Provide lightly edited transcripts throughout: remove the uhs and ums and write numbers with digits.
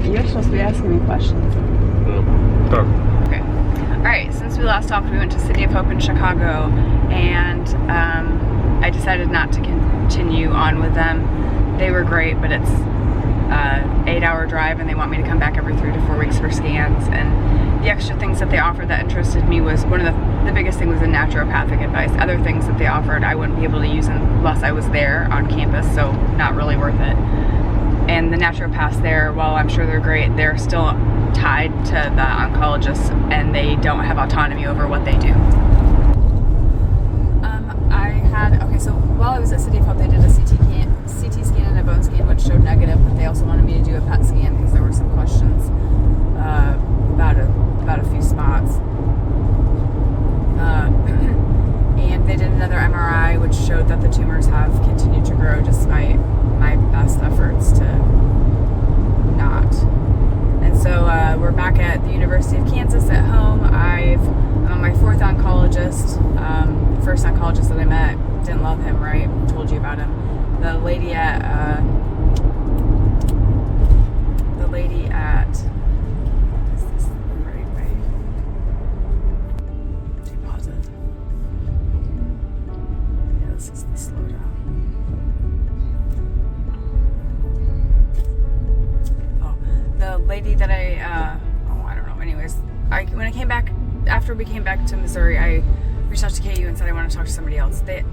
You're supposed to be asking me questions. Talk. Okay. Alright, since we last talked, we went to City of Hope in Chicago, and I decided not to continue on with them. They were great, but it's an 8-hour drive, and they want me to come back every 3 to 4 weeks for scans. And the extra things that they offered that interested me was, one of the biggest thing was the naturopathic advice. Other things that they offered I wouldn't be able to use unless I was there on campus, so not really worth it. And the naturopaths there, while I'm sure they're great, they're still tied to the oncologists, and they don't have autonomy over what they do. So while I was at City of Hope, they did a CT scan and a bone scan, which showed negative, but they also wanted me to do a PET scan because there were some questions about a few spots. And they did another MRI, which showed that the tumors have continued to grow despite my best efforts to not. And so we're back at the University of Kansas at home. I'm on my 4th oncologist. The first oncologist that I met, didn't love him, right? Told you about him. The lady at is this the right way? Do you pause it? Yeah, this is the slow down. Oh, the lady that I don't know. Anyways, when I came back, after we came back to Missouri, I reached out to KU and said I want to talk to somebody else. They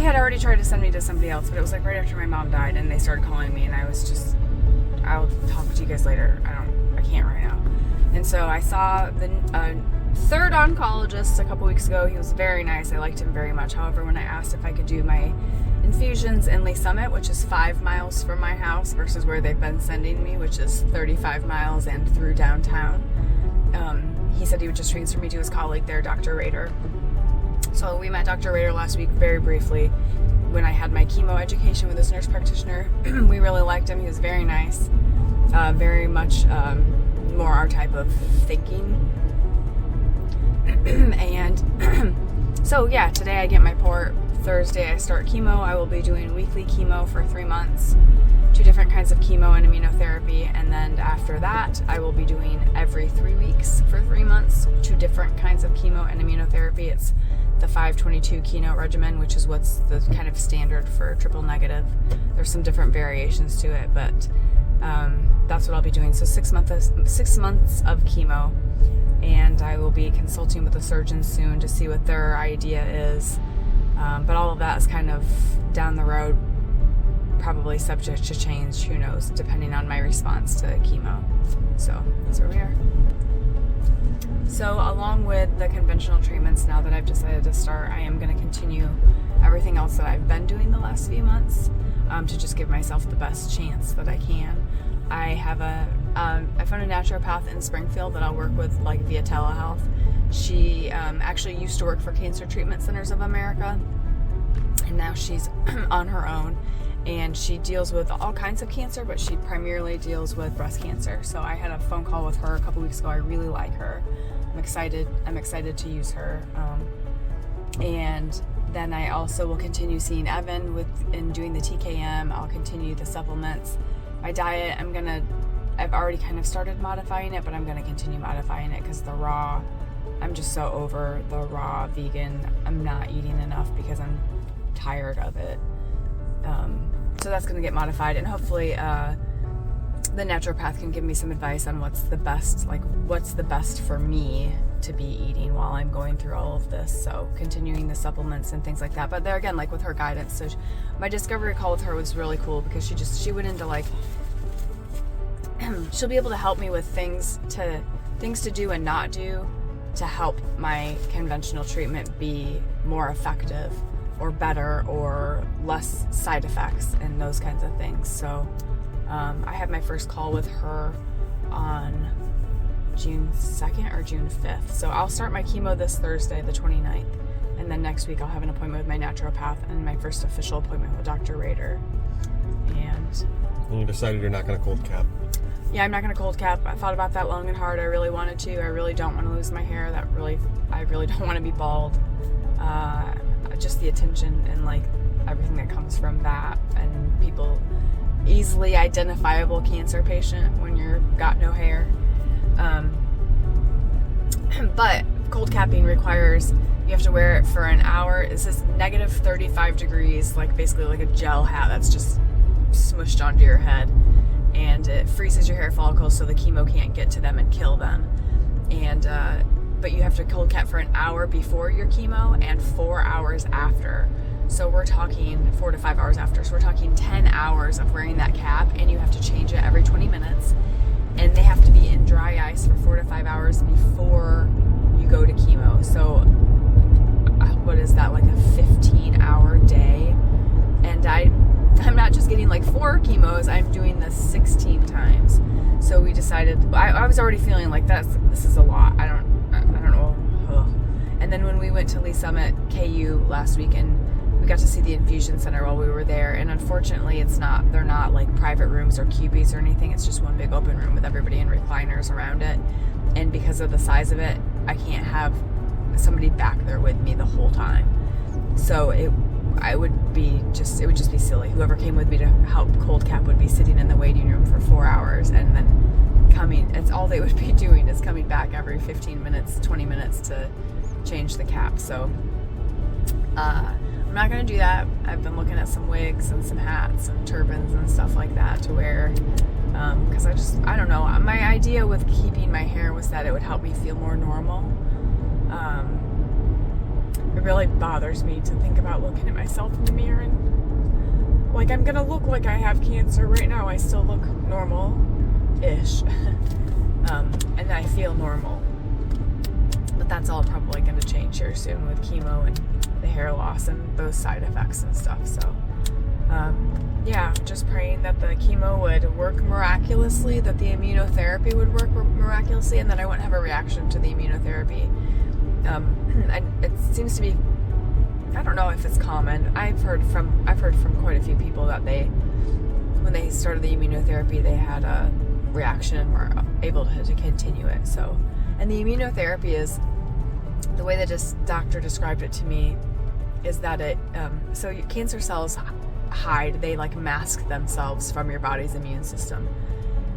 had already tried to send me to somebody else, but it was like right after my mom died, and they started calling me, and I was just, I'll talk to you guys later. I can't right now. And so I saw the 3rd oncologist a couple weeks ago. He was very nice. I liked him very much. However, when I asked if I could do my infusions in Lee Summit, which is 5 miles from my house, versus where they've been sending me, which is 35 miles and through downtown, he said he would just transfer me to his colleague there, Dr. Rader. So we met Dr. Rader last week very briefly when I had my chemo education with this nurse practitioner. We really liked him. He was very nice, very much more our type of thinking. And so yeah, today I get my port. Thursday I start chemo. I will be doing weekly chemo for 3 months. 2 different kinds of chemo and immunotherapy, and then after that I will be doing every 3 weeks for 3 months, 2 different kinds of chemo and immunotherapy. It's the 522 keynote regimen, which is what's the kind of standard for triple negative. There's some different variations to it, but that's what I'll be doing. So 6 months of chemo, and I will be consulting with a surgeon soon to see what their idea is, but all of that is kind of down the road, probably subject to change, who knows, depending on my response to chemo. So that's where we are. So along with the conventional treatments, now that I've decided to start, I am going to continue everything else that I've been doing the last few months, to just give myself the best chance that I can. I have I found a naturopath in Springfield that I'll work with, like, via telehealth. She actually used to work for Cancer Treatment Centers of America, and now she's on her own. And she deals with all kinds of cancer, but she primarily deals with breast cancer. So I had a phone call with her a couple weeks ago. I really like her. I'm excited to use her. And then I also will continue seeing Evan and doing the TKM. I'll continue the supplements. My diet, I've already kind of started modifying it, but I'm gonna continue modifying it because I'm just so over the raw vegan. I'm not eating enough because I'm tired of it. So that's going to get modified, and hopefully the naturopath can give me some advice on what's the best for me to be eating while I'm going through all of this. So continuing the supplements and things like that. But there again, like with her guidance, so my discovery call with her was really cool because she went into like, she'll be able to help me with things to do and not do to help my conventional treatment be more effective or better or less side effects and those kinds of things. So I have my first call with her on June 2nd or June 5th. So I'll start my chemo this Thursday, the 29th. And then next week I'll have an appointment with my naturopath and my first official appointment with Dr. Rader. And you decided you're not going to cold cap? Yeah, I'm not going to cold cap. I thought about that long and hard. I really wanted to. I really don't want to lose my hair. I really don't want to be bald. Just the attention and like everything that comes from that, and people, easily identifiable cancer patient when you've got no hair. But cold capping requires you have to wear it for an hour. This is negative 35 degrees, like basically like a gel hat that's just smushed onto your head, and it freezes your hair follicles so the chemo can't get to them and kill them. And but you have to cold cap for an hour before your chemo and 4 hours after. So we're talking 4 to 5 hours after. So we're talking 10 hours of wearing that cap, and you have to change it every 20 minutes. And they have to be in dry ice for 4 to 5 hours before you go to chemo. So what is that, like a 15-hour day? And I'm not just getting like 4 chemos, I'm doing this 16 times. So we decided, I was already feeling like this is a lot. I don't know. Ugh. And then when we went to Lee Summit KU last weekend, we got to see the infusion center while we were there, and unfortunately they're not like private rooms or cubies or anything. It's just one big open room with everybody in recliners around it. And because of the size of it, I can't have somebody back there with me the whole time. So it would just be silly. Whoever came with me to help cold cap would be sitting in the waiting room for 4 hours, and then it's all they would be doing is coming back every 15 minutes, 20 minutes to change the cap. So I'm not going to do that. I've been looking at some wigs and some hats and turbans and stuff like that to wear, because I don't know. My idea with keeping my hair was that it would help me feel more normal. It really bothers me to think about looking at myself in the mirror and like I'm gonna look like I have cancer. Right now I still look normal-ish, and I feel normal, but that's all probably going to change here soon with chemo and the hair loss and those side effects and stuff. So yeah, just praying that the chemo would work miraculously, that the immunotherapy would work miraculously, and that I wouldn't have a reaction to the immunotherapy. And it seems to be, I don't know if it's common. I've heard from quite a few people that when they started the immunotherapy, they had a reaction and were able to continue it. So, and the immunotherapy is, the way that this doctor described it to me is that so your cancer cells hide, they like mask themselves from your body's immune system.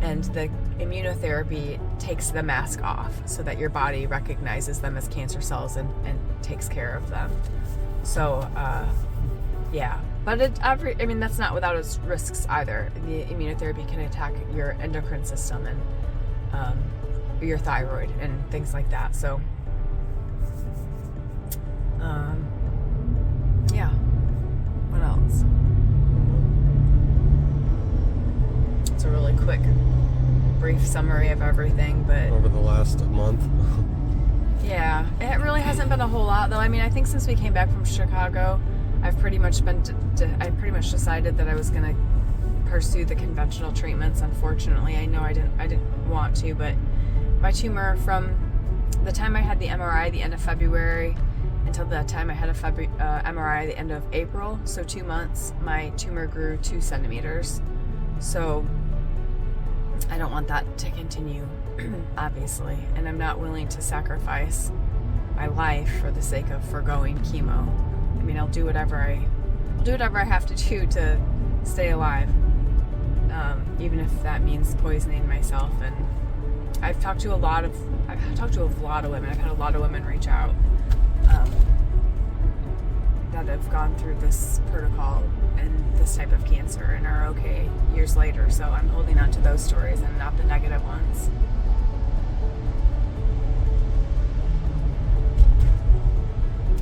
And the immunotherapy takes the mask off so that your body recognizes them as cancer cells and takes care of them. So, yeah. But that's not without its risks either. The immunotherapy can attack your endocrine system and your thyroid and things like that. So, yeah. What else? It's a really quick, brief summary of everything, but over the last month. Yeah, it really hasn't been a whole lot, though. I mean, I think since we came back from Chicago, I've pretty much decided that I was going to pursue the conventional treatments. Unfortunately, I know I didn't want to, but my tumor, from the time I had the MRI the end of February until the time I had a MRI the end of April, so 2 months, my tumor grew 2 centimeters. So I don't want that to continue, obviously, and I'm not willing to sacrifice my life for the sake of forgoing chemo. I mean, I'll do whatever I have to do to stay alive, even if that means poisoning myself. And I've talked to a lot of women. I've had a lot of women reach out that have gone through this protocol and this type of cancer and are okay years later. So I'm holding on to those stories and not the negative ones.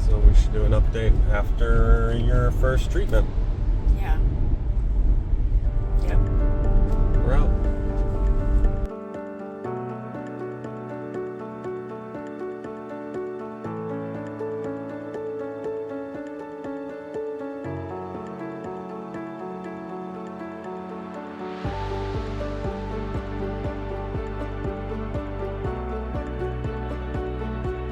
So we should do an update after your first treatment. Yeah.